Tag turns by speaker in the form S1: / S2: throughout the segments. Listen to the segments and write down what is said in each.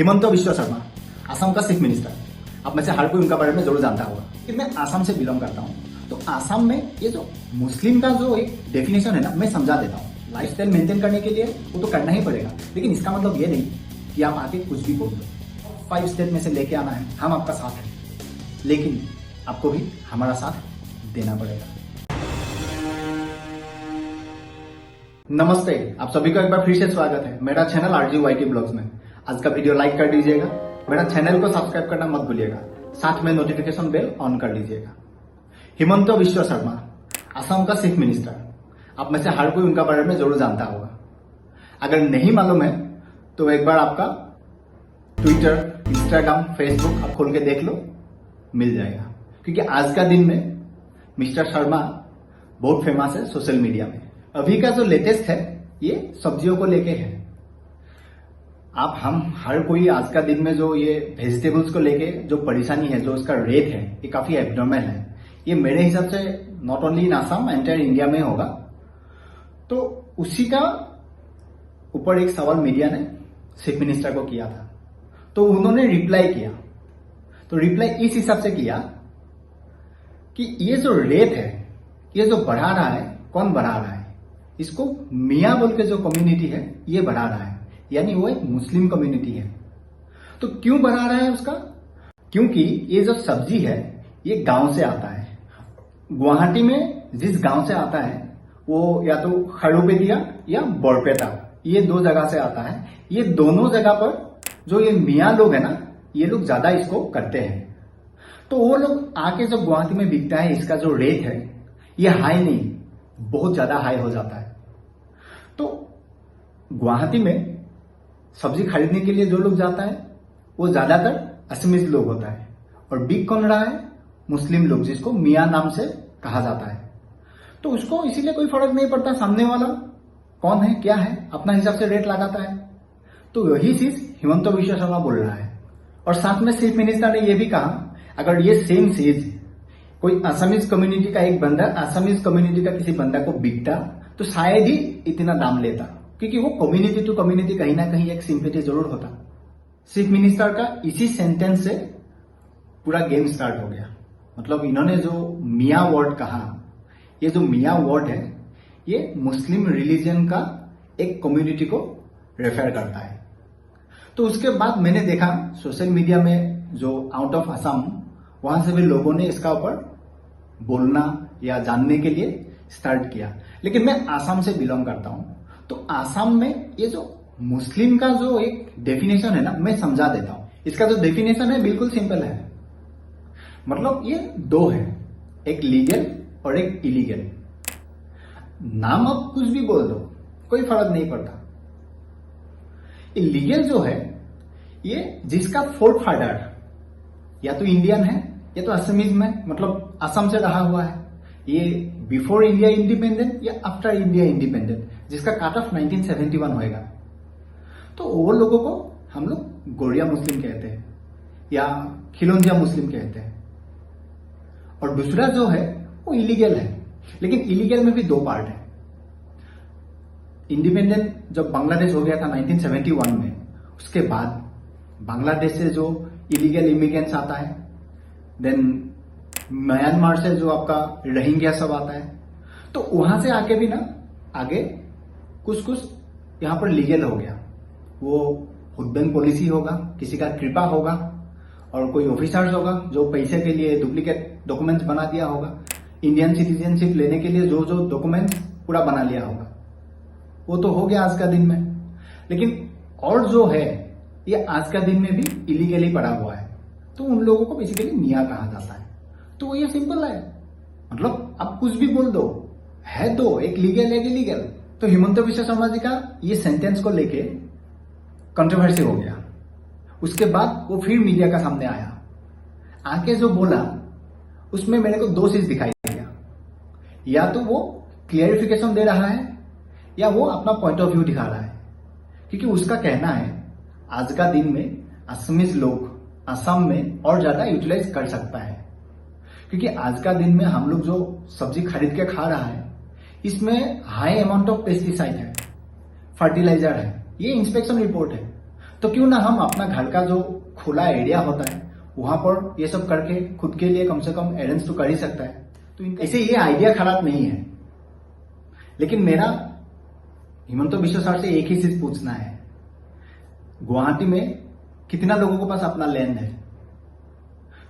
S1: हिमंत बिश्व शर्मा, असम का chief minister. आप में से हर कोई उनका बारे में जरूर जानता होगा कि मैं आसाम से बिलोंग करता हूँ। तो आसाम में ये जो मुस्लिम का जो एक डेफिनेशन है ना, मैं समझा देता हूँ। लाइफस्टाइल मेंटेन करने के लिए वो तो करना ही पड़ेगा, लेकिन इसका मतलब ये नहीं कि आप आके कुछ भी बोल दो। 5 स्टेप में से लेके आना है, हम आपका साथ हैं, लेकिन आपको भी हमारा साथ देना पड़ेगा। नमस्ते, आप सभी का एक बार फिर से स्वागत है मेरा चैनल RGYT ब्लॉग्स में। आज का वीडियो लाइक कर दीजिएगा, मेरा चैनल को सब्सक्राइब करना मत भूलिएगा, साथ में नोटिफिकेशन बेल ऑन कर लीजिएगा। हिमंत बिश्व शर्मा, असम का चीफ मिनिस्टर। आप में से हर कोई उनका बारे में जरूर जानता होगा। अगर नहीं मालूम है तो एक बार आपका ट्विटर, इंस्टाग्राम, फेसबुक आप खोल के देख लो, मिल जाएगा। क्योंकि आज का दिन में मिस्टर शर्मा बहुत फेमस है सोशल मीडिया में। अभी का जो लेटेस्ट है ये सब्जियों को लेके है। हम हर कोई आज का दिन में जो ये वेजिटेबल्स को लेके जो परेशानी है, जो उसका रेट है, ये काफी एब्नॉर्मल है। ये मेरे हिसाब से not only in Assam, entire India में होगा। तो उसी का ऊपर एक सवाल मीडिया ने चीफ मिनिस्टर को किया था, तो उन्होंने रिप्लाई किया। तो रिप्लाई इस हिसाब से किया कि ये जो रेट है, ये जो बढ़ा रहा है, कौन बढ़ा रहा है? इसको मियाँ बोल के जो कम्युनिटी है ये बढ़ा रहा है, यानी वो एक मुस्लिम कम्युनिटी है। तो क्यों बढ़ा रहा है उसका? क्योंकि ये जो सब्जी है ये गांव से आता है। गुवाहाटी में जिस गांव से आता है वो या तो खड़ूपेदिया या बोरपेटा, ये 2 जगह से आता है। ये दोनों जगह पर जो ये मियाँ लोग है ना, ये लोग ज्यादा इसको करते हैं। तो वो लोग आके जब गुवाहाटी में बिकता है, इसका जो रेट है ये हाई नहीं, बहुत ज्यादा हाई हो जाता है। तो गुवाहाटी में सब्जी खरीदने के लिए जो लोग जाता है वो ज्यादातर असमीज लोग होता है, और बिक कौन रहा है? मुस्लिम लोग, जिसको मियाँ नाम से कहा जाता है। तो उसको इसीलिए कोई फर्क नहीं पड़ता सामने वाला कौन है, क्या है, अपना हिसाब से रेट लगाता है। तो यही चीज हिमंत बिश्व शर्मा बोल रहा है। और साथ में चीफ मिनिस्टर ने यह भी कहा, अगर ये सेम चीज कोई असमीज कम्युनिटी का एक बंदा असमीज कम्युनिटी का किसी बंदा को बिकता तो शायद ही इतना दाम लेता, क्योंकि वो कम्युनिटी टू कम्युनिटी कहीं ना कहीं एक सिंपैथी जरूर होता। चीफ मिनिस्टर का इसी सेंटेंस से पूरा गेम स्टार्ट हो गया। मतलब इन्होंने जो मियाँ वर्ड कहा, ये जो मियाँ वर्ड है ये मुस्लिम रिलीजन का एक कम्युनिटी को रेफर करता है। तो उसके बाद मैंने देखा सोशल मीडिया में जो आउट ऑफ असम, वहां से भी लोगों ने इसका ऊपर बोलना या जानने के लिए स्टार्ट किया। लेकिन मैं आसाम से बिलोंग करता हूं, तो आसाम में ये जो मुस्लिम का जो एक डेफिनेशन है ना, मैं समझा देता हूं। इसका जो डेफिनेशन है बिल्कुल सिंपल है। मतलब ये 2 है, एक लीगल और एक इलीगल। नाम आप कुछ भी बोल दो, कोई फर्क नहीं पड़ता। इलीगल जो है ये जिसका फोर्थ फादर या तो इंडियन है या तो असमीज में, मतलब असम से रहा हुआ है, ये बिफोर इंडिया इंडिपेंडेंट या आफ्टर इंडिया इंडिपेंडेंट, जिसका कट ऑफ 1971 होएगा। तो वो लोगों को हम लोग गोरिया मुस्लिम कहते हैं या खिलौंजिया मुस्लिम कहते हैं। और दूसरा जो है वो इलीगल है। लेकिन इलीगल में भी 2 पार्ट है। इंडिपेंडेंट जब बांग्लादेश हो गया था 1971 में, उसके बाद बांग्लादेश से जो इलीगल इमिग्रेंट्स आता है, देन म्यांमार से जो आपका रोहिंग्या सब आता है, तो वहां से आके भी ना आगे कुछ यहां पर लीगल हो गया। वो हुडबैंक पॉलिसी होगा, किसी का कृपा होगा, और कोई ऑफिसर्स होगा जो पैसे के लिए डुप्लीकेट डॉक्यूमेंट्स बना दिया होगा। इंडियन सिटीजनशिप लेने के लिए जो जो डॉक्यूमेंट्स पूरा बना लिया होगा, वो तो हो गया आज का दिन में। लेकिन और जो है ये आज का दिन में भी इलीगली पड़ा हुआ है, तो उन लोगों को बेसिकली मियाँ कहा जाता है। तो ये सिंपल है, मतलब आप कुछ भी बोल दो, है 2, एक लीगल एक इलीगल। तो हिमंत बिश्व शर्मा जी का ये सेंटेंस को लेके कंट्रोवर्सी हो गया। उसके बाद वो फिर मीडिया का सामने आया, आके जो बोला उसमें मेरे को 2 चीज दिखाई दिया। या तो वो क्लियरिफिकेशन दे रहा है या वो अपना पॉइंट ऑफ व्यू दिखा रहा है। क्योंकि उसका कहना है आज का दिन में असमीज लोग असम में और ज्यादा यूटिलाइज कर सकता है, क्योंकि आज का दिन में हम लोग जो सब्जी खरीद के खा रहा है इसमें हाई अमाउंट ऑफ पेस्टिसाइड है, फर्टिलाइजर है, ये इंस्पेक्शन रिपोर्ट है। तो क्यों ना हम अपना घर का जो खुला एरिया होता है वहां पर ये सब करके खुद के लिए कम से कम एरेंज तो कर ही सकता है। तो ऐसे ये आइडिया खराब नहीं है, लेकिन मेरा हिमंत बिश्व सर से एक ही चीज पूछना है, गुवाहाटी में कितना लोगों के पास अपना लैंड है?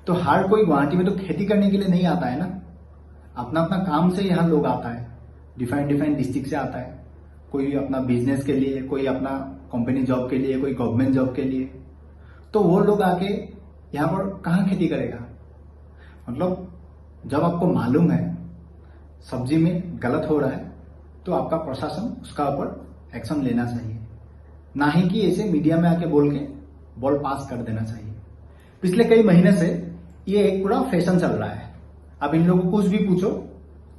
S1: तो हर कोई गुवाहाटी में तो खेती करने के लिए नहीं आता है ना, अपना अपना काम से यहाँ लोग आता है, डिफरेंट डिस्ट्रिक्ट से आता है, कोई अपना बिजनेस के लिए, कोई अपना कंपनी जॉब के लिए, कोई गवर्नमेंट जॉब के लिए। तो वो लोग आके यहाँ पर कहाँ खेती करेगा? मतलब जब आपको मालूम है सब्जी में गलत हो रहा है तो आपका प्रशासन उसका ऊपर एक्शन लेना चाहिए, ना ही कि ऐसे मीडिया में आके बोल के बॉल पास कर देना चाहिए। पिछले कई महीने से ये एक पूरा फैशन चल रहा है, अब इन लोगों को कुछ भी पूछो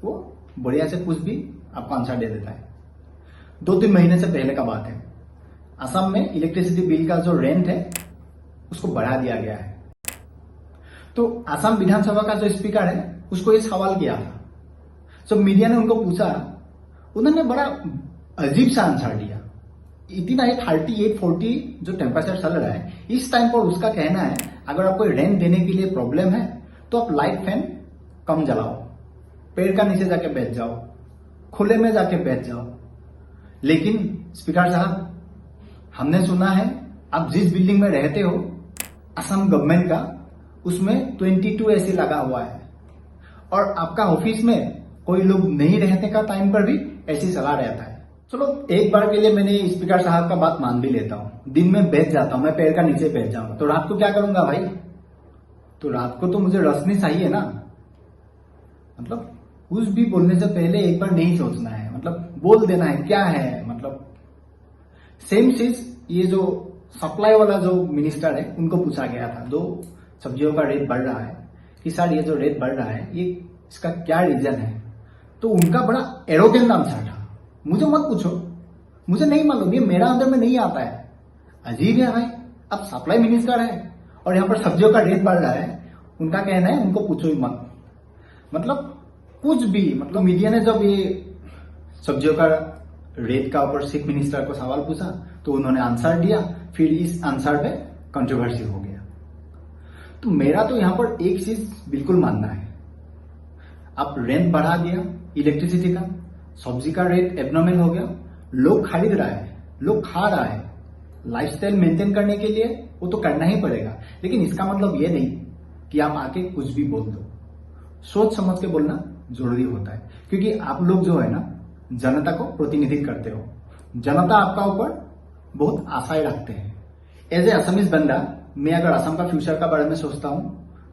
S1: वो बढ़िया से कुछ भी आपको आंसर दे देता है। 2-3 महीने से पहले का बात है, असम में इलेक्ट्रिसिटी बिल का जो रेंट है उसको बढ़ा दिया गया है। तो असम विधानसभा का जो स्पीकर है उसको ये सवाल किया था, जब मीडिया ने उनको पूछा उन्होंने बड़ा अजीब सा आंसर दिया। इतना 38-40 जो टेम्परेचर चल रहा है इस टाइम पर उसका कहना है अगर आपको रेंट देने के लिए प्रॉब्लम है तो आप लाइट फैन कम जलाओ, पेड़ का नीचे जाके बैठ जाओ, खुले में जाके बैठ जाओ। लेकिन स्पीकर साहब, हमने सुना है आप जिस बिल्डिंग में रहते हो असम गवर्नमेंट का, उसमें 22 एसी लगा हुआ है और आपका ऑफिस में कोई लोग नहीं रहने का टाइम पर भी एसी चला रहता है। चलो एक बार के लिए मैंने स्पीकर साहब का बात मान भी लेता हूं, दिन में बैठ जाता हूं, मैं पेड़ का नीचे बैठ जाऊंगा, तो रात को क्या करूंगा भाई? तो रात को तो मुझे रोशनी चाहिए ना। मतलब कुछ भी बोलने से पहले एक बार नहीं सोचना है, मतलब बोल देना है क्या है। मतलब सेम चीज ये जो सप्लाई वाला जो मिनिस्टर है उनको पूछा गया था, जो सब्जियों का रेट बढ़ रहा है, कि सर ये जो रेट बढ़ रहा है ये इसका क्या रीजन है? तो उनका बड़ा एरोगेंट आंसर था, मुझे मत पूछो, मुझे नहीं मालूम, ये मेरा अंदर में नहीं आता है। अजीब है भाई, अब सप्लाई मिनिस्टर है और यहाँ पर सब्जियों का रेट बढ़ रहा है, उनका कहना है उनको पूछो ही मत। मतलब कुछ भी, मतलब मीडिया ने जब ये सब्जियों का रेट का ऊपर चीफ मिनिस्टर को सवाल पूछा तो उन्होंने आंसर दिया, फिर इस आंसर पे कंट्रोवर्सी हो गया। तो मेरा तो यहाँ पर एक चीज बिल्कुल मानना है, आप रेंट बढ़ा दिया इलेक्ट्रिसिटी का, सब्जी का रेट एबनॉर्मल हो गया, लोग खरीद रहा है, लोग खा रहा है, लाइफस्टाइल मेंटेन करने के लिए वो तो करना ही पड़ेगा। लेकिन इसका मतलब ये नहीं कि आप आके कुछ भी बोल दो, सोच समझ के बोलना जरूरी होता है, क्योंकि आप लोग जो है ना जनता को प्रतिनिधित्व करते हो, जनता आपका ऊपर बहुत आशाएं रखते हैं। एज ए असमीज बंदा मैं अगर असम का फ्यूचर का बारे में सोचता हूं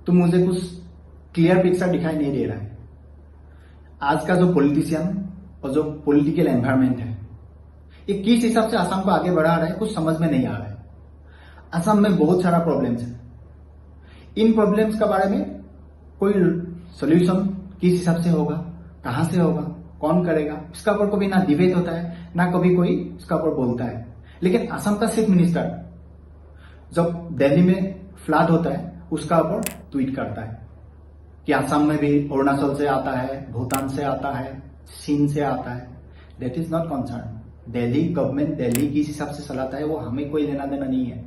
S1: तो मुझे कुछ क्लियर पिक्चर दिखाई नहीं दे रहा है। आज का जो पॉलिटिशियन और जो पॉलिटिकल एनवायरनमेंट है ये किस हिसाब से असम को आगे बढ़ा रहा है कुछ समझ में नहीं आ रहा है। असम में बहुत सारा प्रॉब्लम्स है, इन प्रॉब्लम्स के बारे में कोई सोल्यूशन किस हिसाब से होगा, कहां से होगा, कौन करेगा, इसका ऊपर कभी ना डिबेट होता है ना कभी कोई इसका ऊपर बोलता है। लेकिन असम का चीफ मिनिस्टर जब दिल्ली में फ्लड होता है उसका ऊपर ट्वीट करता है कि असम में भी अरुणाचल से आता है, भूटान से आता है, चीन से आता है। That is not concern, Delhi government Delhi किस हिसाब से चलाता है वो हमें कोई लेना देना नहीं है।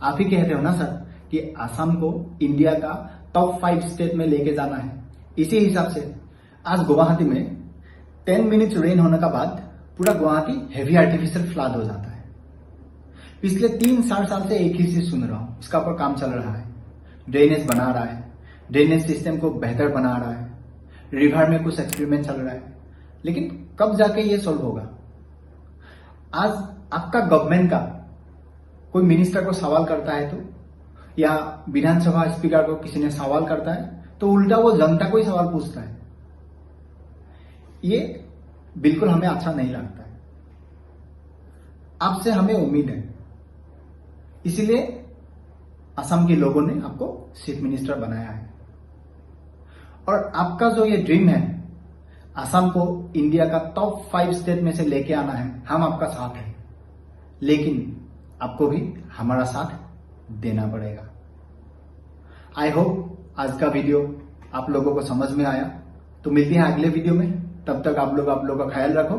S1: आप ही कहते हो ना सर कि असम को इंडिया का टॉप 5 स्टेट में लेके जाना है, इसी हिसाब से आज गुवाहाटी में 10 मिनट्स रेन होने का बाद पूरा गुवाहाटी हेवी आर्टिफिशियल फ्लड हो जाता है। पिछले 3-4 साल से एक ही चीज सुन रहा हूं, इसका ऊपर काम चल रहा है, ड्रेनेज बना रहा है, ड्रेनेज सिस्टम को बेहतर बना रहा है, रिवर में कुछ एक्सपेरिमेंट चल रहा है, लेकिन कब जाके ये सॉल्व होगा? आज आपका गवर्नमेंट का कोई मिनिस्टर को सवाल करता है तो, या विधानसभा स्पीकर को किसी ने सवाल करता है तो उल्टा वो जनता को ही सवाल पूछता है। ये बिल्कुल हमें अच्छा नहीं लगता है। आपसे हमें उम्मीद है, इसीलिए असम के लोगों ने आपको चीफ मिनिस्टर बनाया है और आपका जो ये ड्रीम है असम को इंडिया का टॉप 5 स्टेट में से लेके आना है, हम आपका साथ हैं, लेकिन आपको भी हमारा साथ देना पड़ेगा। आई होप आज का वीडियो आप लोगों को समझ में आया। तो मिलते हैं अगले वीडियो में, तब तक आप लोग का ख्याल रखो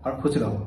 S1: और खुश रहो।